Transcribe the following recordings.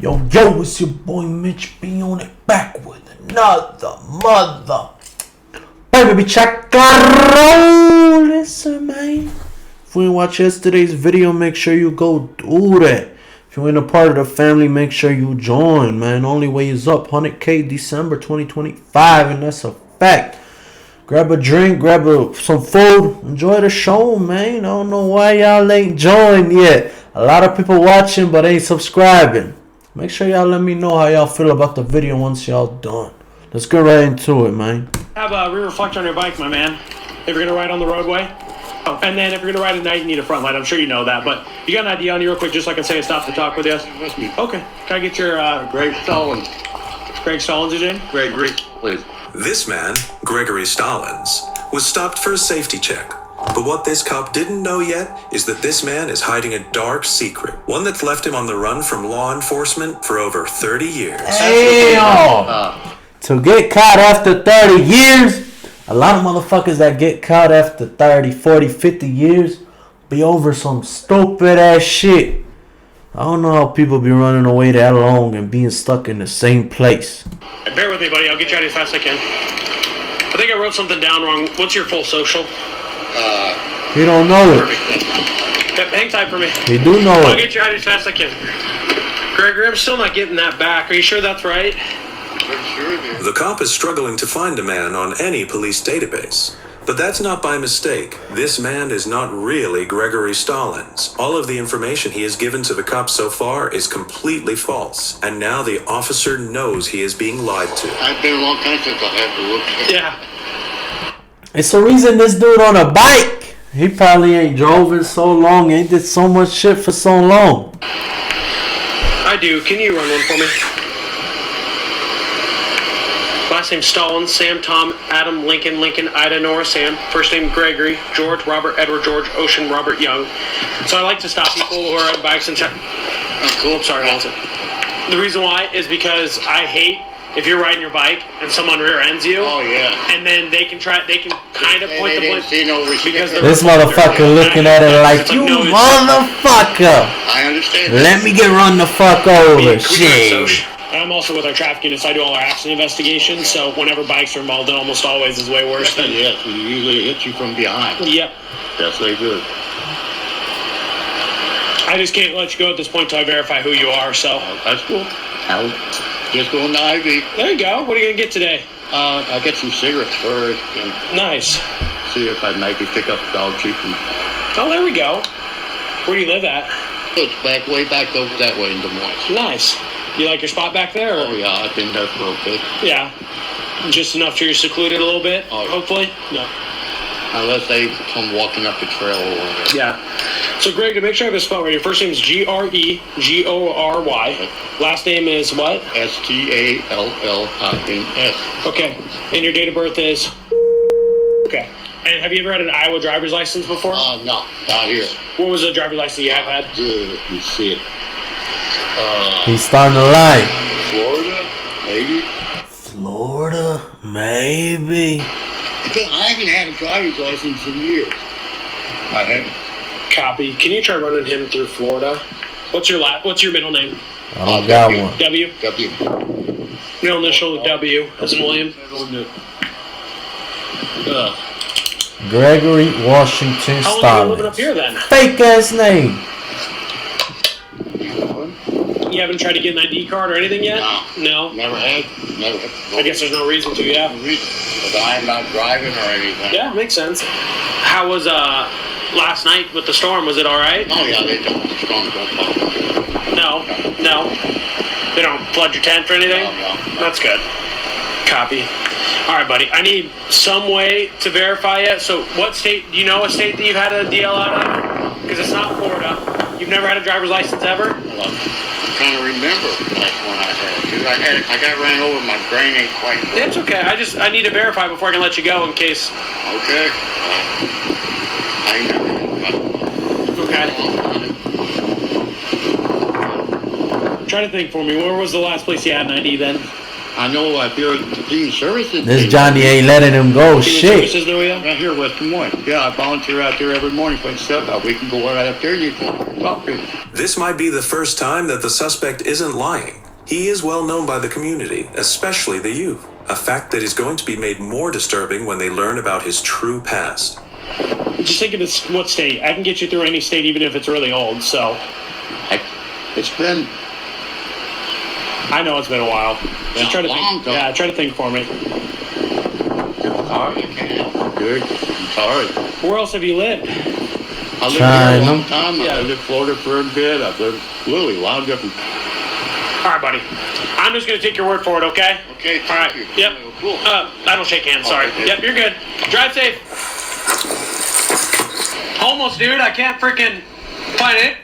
Yo, it's your boy Mitch B on it back with another mother. Baby, check out. Listen, man. If you didn't watch yesterday's video, make sure you go do that. If you ain't a part of the family, make sure you join, man. Only way is up. 100K December 2025, and that's a fact. Grab a drink, some food, enjoy the show, man. I don't know why y'all ain't joined yet. A lot of people watching but ain't subscribing. Make sure y'all let me know how y'all feel about the video once y'all done. Let's get right into it, man. Have a rear reflector on your bike, my man, if you're going to ride on the roadway. Oh, and then if you're going to ride at night, you need a front light. I'm sure you know that, but you got an ID on you real quick just so I can say a stop to talk with you? Okay. Can I get your... Greg Stallings. Greg Stallings is in? Gregory, please. This man, Gregory Stallings, was stopped for a safety check. But what this cop didn't know yet is that this man is hiding a dark secret, one that's left him on the run from law enforcement for over 30 years. Damn! To get caught after 30 years, a lot of motherfuckers that get caught after 30, 40, 50 years be over some stupid ass shit. I don't know how people be running away that long and being stuck in the same place. Bear with me, buddy. I'll get you out as fast as I can. I think I wrote something down wrong. What's your full social? He don't know it. Perfect. Hang tight for me. He do know I'll it. get you out as fast as I can. Gregory, I'm still not getting that back. Are you sure that's right? The cop is struggling to find a man on any police database. But that's not by mistake. This man is not really Gregory Stallings. All of the information he has given to the cops so far is completely false. And now the officer knows he is being lied to. I've been a long time since I had to look. Yeah. It's the reason this dude on a bike. He probably ain't drove in so long, ain't did so much shit for so long. I do. Can you run one for me? Last name Stallings, Sam, Tom, Adam, Lincoln, Ida, Nora, Sam. First name Gregory, George, Robert, Edward, George, Ocean, Robert, Young. So I like to stop people who are on bikes and check. Oh, cool. Sorry, Hanson. The reason why is because I hate if you're riding your bike and someone rear ends you. Oh, yeah. And then they can kind of point the blame. Because this motherfucker looking at it like, you motherfucker. I understand. Let me get run the fuck over. Shit. I'm also with our traffic units. I do all our accident investigations. So whenever bikes are involved, it almost always is way worse than. Yes, we usually hit you from behind. Yep. Yes, they do. I just can't let you go at this point until I verify who you are. So. That's cool. I'll just go in the IV. There you go. What are you gonna get today? I'll get some cigarettes first and Nice. see if I maybe pick up dog cheap. Oh, there we go. Where do you live at? It's way back over that way in Des Moines. Nice. You like your spot back there? Or? Oh yeah, I've been there for a bit. Yeah. Just enough to you're secluded a little bit, Oh, yeah. hopefully? No. Unless they come walking up the trail or whatever. Yeah. So, Greg, to make sure I have a spell right, your first name is Gregory. Last name is what? Stallins. Okay. And your date of birth is? Okay. And have you ever had an Iowa driver's license before? No, not here. What was the driver's license you have had? Good, you see it. He's starting to lie. Florida, maybe. Florida, maybe. I haven't had a driver's license in years. I haven't. Copy. Can you try running him through Florida? What's your middle name? I don't got one. W? W. Middle initial W, as in William. Gregory Washington How long have you been living up Stallings. here then? Fake ass name. You haven't tried to get an ID card or anything yet? No. Never had. I guess there's no reason to, yeah. But I'm not driving or anything. Yeah, makes sense. How was last night with the storm? Was it all right? Oh yeah, they don't. The storm don't bother. No. They don't flood your tent or anything? No. That's good. Copy. All right, buddy. I need some way to verify it. So what state, do you know a state that you've had a DL out of? Because it's not Florida. You've never had a driver's license ever? Well, I'm trying to remember like when I had it. I got ran over. My brain ain't quite. It's okay. I need to verify before I can let you go in case. Okay. I never. Okay. Try to think for me. Where was the last place you had an ID then? I know I feel Team Services. This Johnny ain't letting him go. Shit. Services there we are? Right here, West Des Moines. Yeah, I volunteer out there every morning putting stuff out. We can go right up there and you can talk to me. This might be the first time that the suspect isn't lying. He is well known by the community, especially the youth. A fact that is going to be made more disturbing when they learn about his true past. Just think of this, what state. I can get you through any state even if it's really old, so. It's been I know it's been a while. Just try to long think. Yeah, try to think for me. sorry, I can't. Good. I'm sorry. Where else have you lived? I lived here China. a long time. I lived in Florida for a bit. I've lived really a lot of different. All right, buddy. I'm just going to take your word for it, okay? Okay, All right. thank you. Yep. Cool. I don't shake hands, sorry. Okay. Yep, you're good. Drive safe. Almost, dude. I can't freaking find it.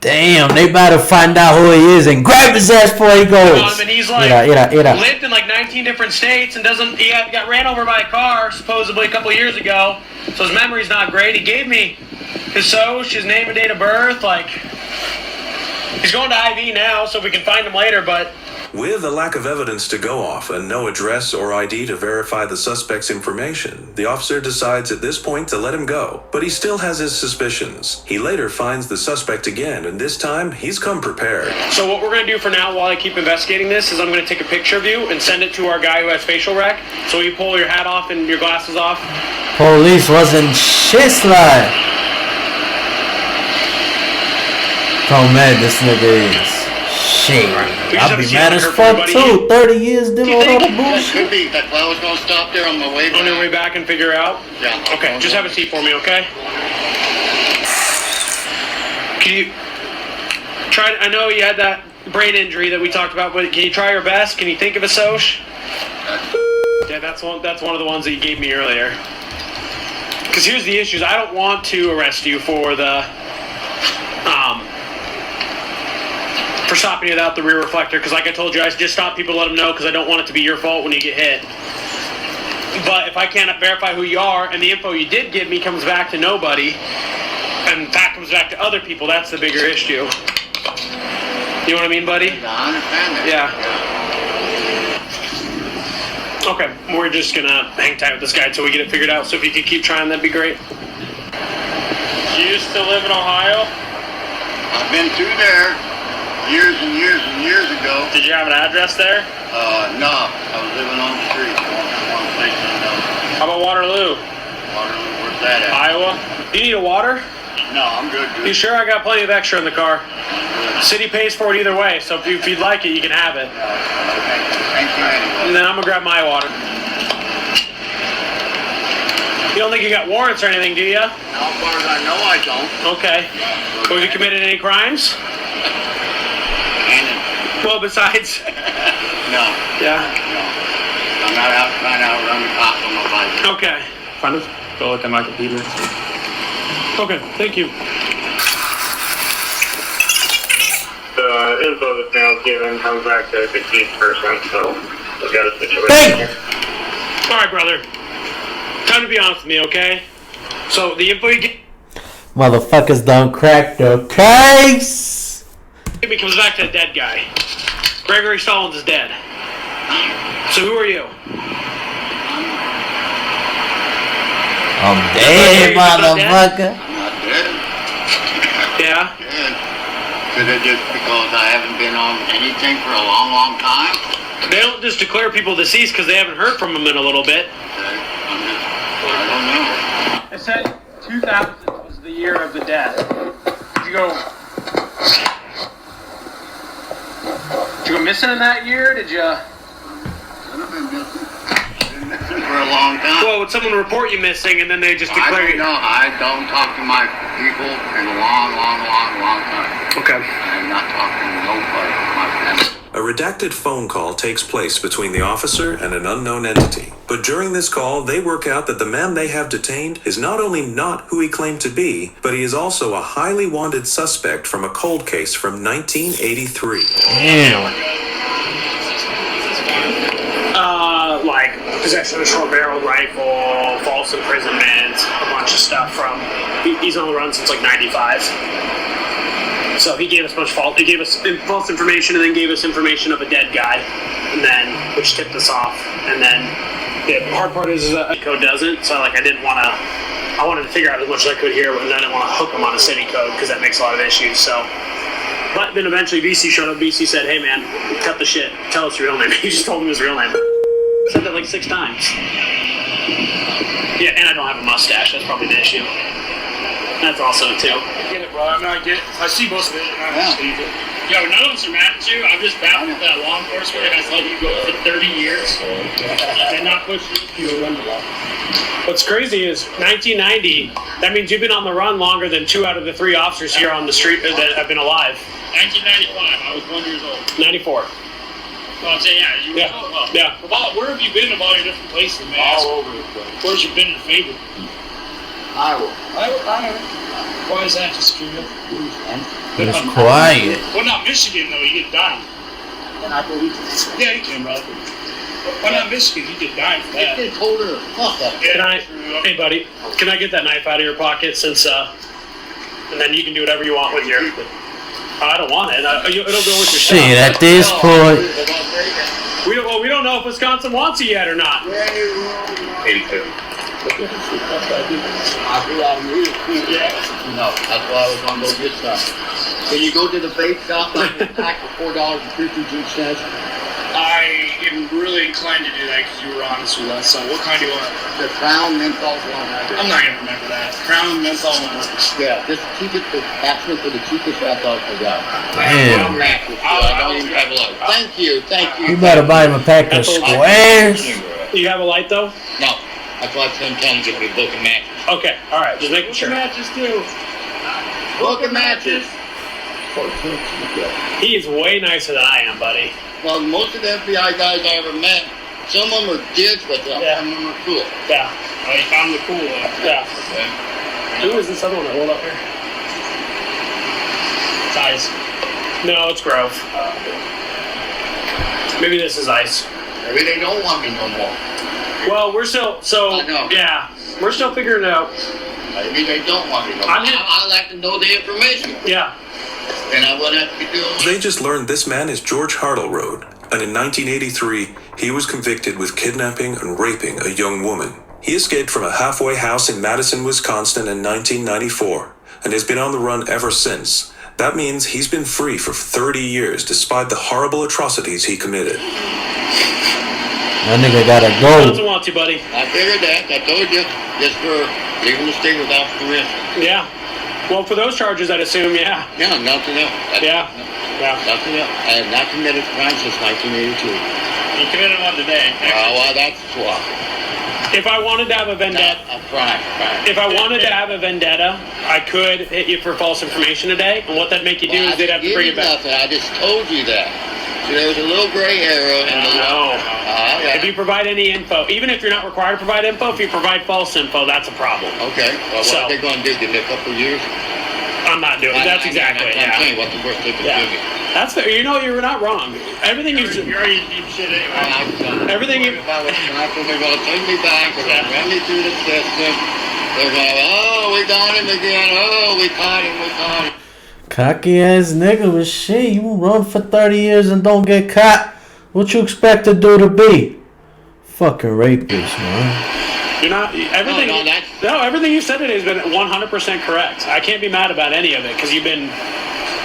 Damn, they about to find out who he is and grab his ass before he goes. And he's like, Mira. lived in like 19 different states and got ran over by a car supposedly a couple years ago. So his memory's not great. He gave me his SOCH, his name and date of birth. Like, he's going to IV now, so we can find him later, but. With a lack of evidence to go off and no address or ID to verify the suspect's information, the officer decides at this point to let him go. But he still has his suspicions. He later finds the suspect again, and this time he's come prepared. So what we're going to do for now while I keep investigating this is I'm going to take a picture of you and send it to our guy who has facial rec. So you pull your hat off and your glasses off. Police wasn't shit slide. How mad this nigga is. Shit. We just I'll have be to see mad how as quick fuck everybody too. 30 years dealing you with all think? the That bullshit. could be. That's why I was going to stop there on my way back. On your way back and figure out? Yeah. Okay, just have a seat for me, okay? Can you try, I know you had that brain injury that we talked about, but can you try your best? Can you think of a SOCH? Yeah, that's one of the ones that you gave me earlier. Because here's the issues. I don't want to arrest you for for stopping you without the rear reflector, because like I told you, I just stop people to let them know because I don't want it to be your fault when you get hit. But if I can't verify who you are and the info you did give me comes back to nobody, and that comes back to other people, that's the bigger issue. You know what I mean, buddy? I understand that. Yeah. Okay, we're just gonna hang tight with this guy until we get it figured out, so if you could keep trying, that'd be great. You used to live in Ohio? I've been through there years and years and years ago. Did you have an address there? No. I was living on the street. One place or another. How about Waterloo? Waterloo, where's that at? Iowa? Do you need a water? No, I'm good, You dude. sure? I got plenty of extra in the car. I'm good. City pays for it either way, so if you'd like it, you can have it. Thank you anyway. And then I'm gonna grab my water. You don't think you got warrants or anything, do you? As far as I know, I don't. Okay. Have you committed any crimes? And Well, besides. no, Yeah. no. I'm not out trying to outrun the cops on my bike. Okay. Find us. Go look at my computer. Okay, thank you. The info that's now given comes back to a deceased person, so we got a situation Thank here. All right, brother. Time to be honest with me, okay? So the info you give Motherfuckers done cracked the case. me comes back to a dead guy. Gregory Stallings is dead. So who are you? I'm dead, You're not dead? motherfucker. I'm not dead. Yeah. Dead. Could it just because I haven't been on anything for a long, long time? They don't just declare people deceased because they haven't heard from them in a little bit. Okay. I don't know. It said 2000 was the year of the death. Did you go missing in that year? Did you? I've been missing. Been missing for a long time. Well, would someone report you missing and then they just I declare don't you? know. I don't talk to my people in a long, long, long, long time. Okay. I'm not talking to nobody. My family. A redacted phone call takes place between the officer and an unknown entity. But during this call, they work out that the man they have detained is not only not who he claimed to be, but he is also a highly wanted suspect from a cold case from 1983. Damn. Like possession of a short-barreled rifle, false imprisonment, a bunch of stuff from. He's on the run since like '95. So he gave us he gave us false information, and then gave us information of a dead guy, and then which tipped us off. And then the hard part is that code doesn't. So like I wanted to figure out as much as I could here, and I didn't want to hook him on a city code because that makes a lot of issues. So, but then eventually VC showed up. VC said, "Hey man, cut the shit. Tell us your real name." He just told him his real name. Said that like 6 times. Yeah, and I don't have a mustache. That's probably the issue. That's also too. I get it, bro. I mean, I see most of it. And I believe it. Yo, none of us are mad at you. I'm just baffled that law enforcement has let you go for 30 years and not push you to run the law. What's crazy is 1990. That means you've been on the run longer than 2 out of the 3 officers here on the street that have been alive. 1995. I was 1 year old. 94. So I'm saying, yeah, you were so well. Yeah. Where have you been of all your different places, man? All over the place. Where's you been in favor? Iowa. Why is that? Just curious. It's quiet. Well, not Michigan, though. You get dying. Yeah, you can, brother. Why not Michigan? You get dying for that. It's colder. Fuck that. Hey buddy, can I get that knife out of your pocket since, and then you can do whatever you want with your... I don't want it. It'll go with your shot. Shit, at this point, We don't know if Wisconsin wants it yet or not. 82. No, that's why I was gonna go get some. Can you go to the bait shop and get a pack for $4.52? I am really inclined to do that because you were honest with us. So what kind do you want? The Crown menthol one. I'm not going to remember that. Crown menthol one. Yeah, just keep it. Ask me for the cheapest menthol I got. damn. I don't even have a look. Thank you. You better buy him a pack of squares. You have a light though? No, that's why Tim Tony give me a book of matches. Okay, all right. Just making sure. Matches too. Book of matches. He is way nicer than I am, buddy. Well, most of the FBI guys I ever met, some of them are dicks, but some of them are cool. Yeah, Oh, you found the cool one. yeah. Who is this other one that rolled up here? It's ice. No, it's Grove. Maybe this is Ice. Maybe they don't want me no more. Well, we're still I know. yeah, we're still figuring it out. Maybe they don't want me no more. I like to know the information, Yeah. and I wouldn't have to be doing. They just learned this man is George Hartleroad, and in 1983, he was convicted with kidnapping and raping a young woman. He escaped from a halfway house in Madison, Wisconsin in 1994, and has been on the run ever since. That means he's been free for 30 years despite the horrible atrocities he committed. That nigga gotta Doesn't go. want to, buddy. I figured that. I told you. Just for leaving the state without permission. Yeah. Well, for those charges, I'd assume, yeah. Yeah, nothing else. Yeah. Yeah. Nothing else. I have not committed crime since 1982. You committed one today. Well, that's why. If I wanted to have a vendetta, Not a crime. if I wanted to have a vendetta, I could hit you for false information today. And what that'd make you do is they'd have to bring it back. Nothing. I just told you that. So there was a little gray area in the law. No. If you provide any info, even if you're not required to provide info, if you provide false info, that's a problem. Okay. Well, what So- are they going to do? Give me a couple of years? I'm not doing it. That's exactly it. I'm Yeah. saying what the worst they can Yeah. do me. That's fair. You know, you're not wrong. Everything you You're already deep shit anyway. Everything you- They're going to take me back. They're going to run me through the system. They're going to, oh, we got him again. Oh, we caught him. We caught him. Cocky ass nigga, but shit, you run for 30 years and don't get caught. What you expect to do to be? Fucking rapist, man. You're not everything. No, that's- No, everything you said today has been 100% correct. I can't be mad about any of it because you've been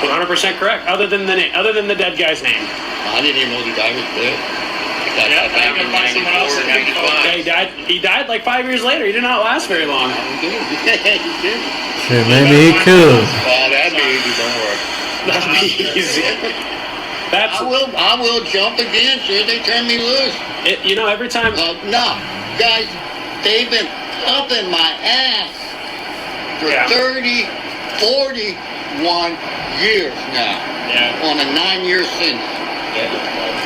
100% correct. Other than the dead guy's name. I didn't even know the guy was dead. Yeah, I think I'll find someone else that can be Yeah, he died like 5 years later. He did not last very long. He did. Shit, maybe he could. That'd be easy. Don't worry. That'd be easy. That's I will jump again as soon as they turn me loose. it. You know, every time. No, guys, they've been upping my ass for Yeah. 30, 41 years now. Yeah. On a 9-year sentence.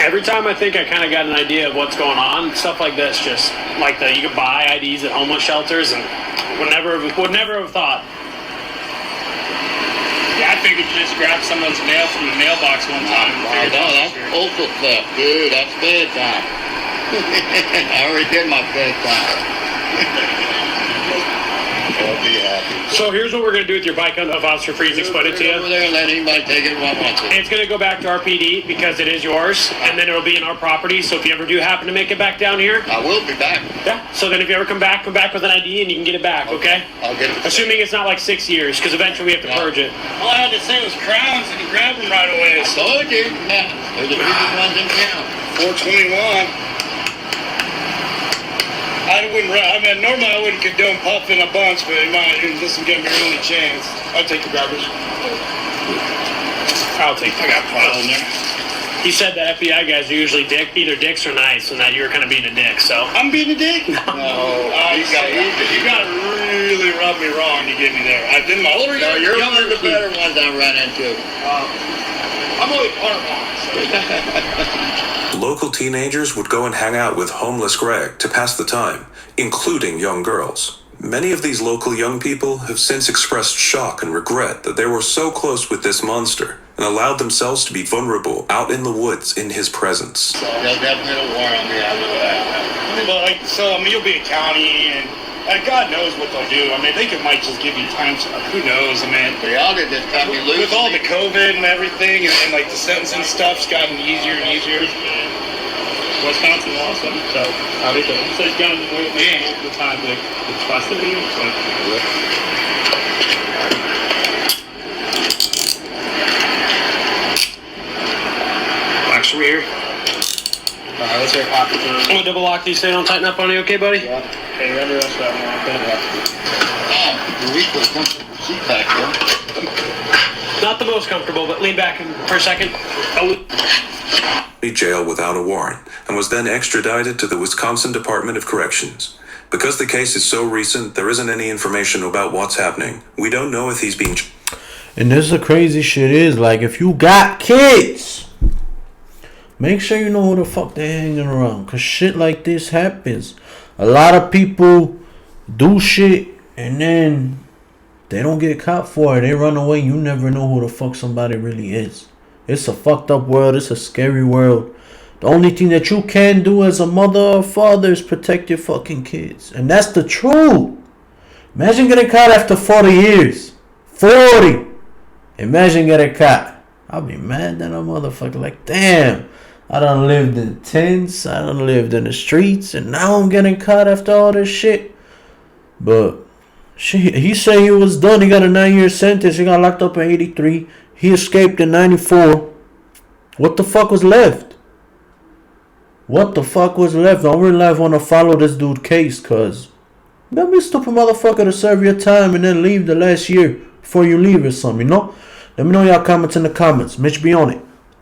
Every time I think I kind of got an idea of what's going on, stuff like this, just like you could buy IDs at homeless shelters, and would never have thought. Yeah, I figured you just grab someone's mail from the mailbox one time. and Wow, figured no, out that's for sure. postal theft, dude. That's bedtime. I already did my bedtime. I'll be happy. So here's what we're going to do with your bike. I don't know if Officer Freeze explained it to Over you. there and let anybody take it what wants it. It's going to go back to our PD because it is yours, and then it'll be in our property. So if you ever do happen to make it back down here, I will be back. yeah. So then if you ever come back with an ID and you can get it back, okay? I'll get it. Assuming it's not like 6 years, because eventually we have to purge it. All I had to say was crowns, and he grabbed them right away. I told you. Yeah. They're the biggest ones in town. 421. I mean, normally I wouldn't condone puffing a bunch, but this is gonna be your only chance. I'll take the garbage. I'll take I got piles in there. He said that FBI guys are usually either dicks or nice, and that you were kind of being a dick, so. I'm being a dick? No. You got really rub me wrong to get me there. I've been my older No, you're younger one of the better ones I run into. I'm only part of one. Local teenagers would go and hang out with homeless Greg to pass the time, including young girls. Many of these local young people have since expressed shock and regret that they were so close with this monster and allowed themselves to be vulnerable out in the woods in his presence. They'll definitely a war on me. I know that. But you'll be a county, and God knows what they'll do. I mean, they might just give you time. Who knows? I mean, They all did just cut me loose. with all the COVID and everything, and like the sentencing stuff's gotten easier and easier. Wisconsin awesome. So it's gotten the time to trust it. Max, over here. Alright, let's hear pocket. I'm going to double lock these so they don't tighten up on you, okay, buddy? Yeah. Okay, you're under us that Oh, the week was comfortable seat back there. Not the most comfortable, but lean back for a second. Jail without a warrant and was then extradited to the Wisconsin Department of Corrections. Because the case is so recent, there isn't any information about what's happening. We don't know if he's being... And this the crazy shit is, like, if you got kids, make sure you know who the fuck they're hanging around, because shit like this happens. A lot of people do shit and then they don't get caught for it. They run away. You never know who the fuck somebody really is. It's a fucked up world. It's a scary world. The only thing that you can do as a mother or father is protect your fucking kids. And that's the truth. Imagine getting caught after 40 years. 40! Imagine getting caught. I'll be mad at a motherfucker. Like, damn. I done lived in tents. I done lived in the streets. And now I'm getting caught after all this shit. But he said he was done. He got a 9-year sentence. He got locked up in 83. He escaped in 94. What the fuck was left? What the fuck was left? I don't really want to follow this dude's case, cause don't be a stupid motherfucker to serve your time and then leave the last year before you leave or something, you know? Let me know y'all comments in the comments. Mitch be on it.